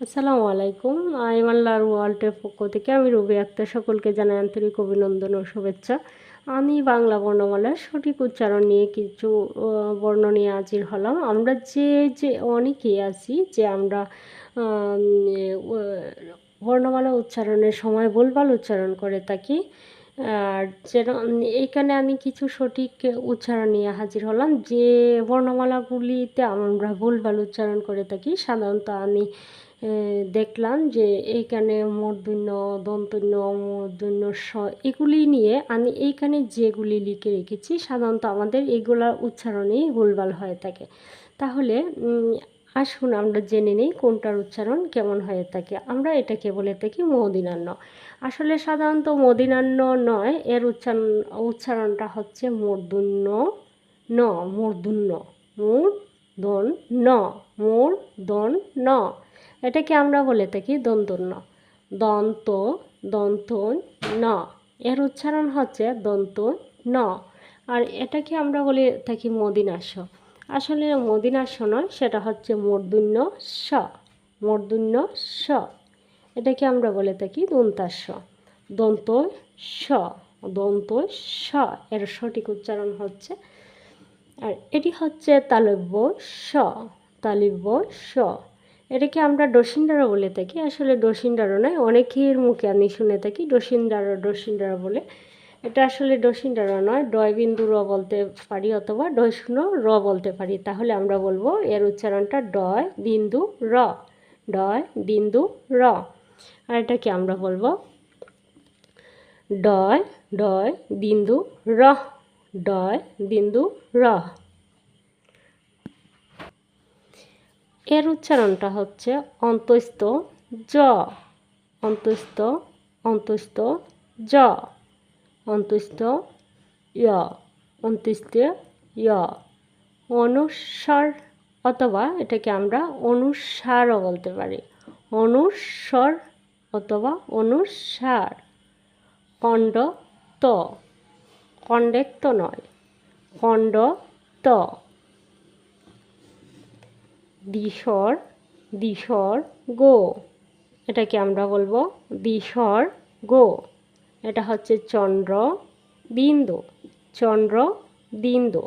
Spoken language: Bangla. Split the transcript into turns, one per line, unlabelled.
আসসালামু আলাইকুম। আইমাল্লার ওয়ার্ল্ডের পক্ষ থেকে আমি রুবি আক্তার সকলকে জানাই আন্তরিক অভিনন্দন ও শুভেচ্ছা। আমি বাংলা বর্ণমালার সঠিক উচ্চারণ নিয়ে কিছু বর্ণ নিয়ে হাজির হলাম। আমরা যে অনেকেই আছি যে আমরা বর্ণমালা উচ্চারণের সময় ভুলভাল উচ্চারণ করে থাকি। আর যেরকম এইখানে আমি কিছু সঠিক উচ্চারণ নিয়ে হাজির হলাম। যে বর্ণমালাগুলিতে আমরা ভুলভাল উচ্চারণ করে থাকি সাধারণত আমি দেখলাম যে এইখানে মূর্ধন্য, দন্তন্য, মূর্ধন্য স এগুলি নিয়ে আমি এইখানে যেগুলি লিখে রেখেছি সাধারণত আমাদের এগুলার উচ্চারণেই ভুলভাল হয়ে থাকে। তাহলে আসুন আমরা জেনে নিই কোনটার উচ্চারণ কেমন হয়ে থাকে। আমরা এটাকে বলে থাকি মূর্ধন্য। আসলে সাধারণত মূর্ধন্য নয়, এর উচ্চারণটা হচ্ছে মূর্ধন্য ন, মূর্ধন্য, মূর্ধন্য, মূর্ধন্য। এটাকে আমরা বলে থাকি দন্তন্য, দন্ত, দন্ত ন, এর উচ্চারণ হচ্ছে দন্ত ন। আর এটাকে আমরা বলে থাকি মদিনাস্য। আসলে মদিনাস্য নয়, সেটা হচ্ছে মূর্ধন্য স, মূর্ধন্য স। এটাকে আমরা বলে থাকি দন্তাস্য, দন্ত স, দন্ত স, এর সঠিক উচ্চারণ হচ্ছে। আর এটি হচ্ছে তালব্য স, তালব্য স। এটাকে আমরা ডসিন্ডারা বলে থাকি। আসলে ডসিন্ডারা নয়, অনেকের মুখে আমি শুনে থাকি ডসিন্ডারা, ডসিন্ডারা বলে। এটা আসলে ডসিন্ডারা নয়, ডয় বিন্দু র বলতে পারি অথবা ডয় শূন্য র বলতে পারি। তাহলে আমরা বলবো এর উচ্চারণটা ডয় বিন্দু র, ডয় বিন্দু র। আর এটাকে আমরা বলবো ডয়, ডয় বিন্দু র, ডয় বিন্দু র। এর উচ্চারণটা হচ্ছে অন্তস্থ জ, অন্তস্থ, অন্তস্থ জ, অন্তস্থ য়, অন্তস্থ য়। অনুস্বার অথবা এটাকে আমরা অনুস্বারও বলতে পারি, অনুস্বর অথবা অনুস্বার। কণ্ড ত, কণ্ডেক্ত নয়, কণ্ড ত। দিশর, দিশর গো, এটাকে আমরা বলবো দিশর গো। এটা হচ্ছে চন্দ্র বিন্দু, চন্দ্র বিন্দু।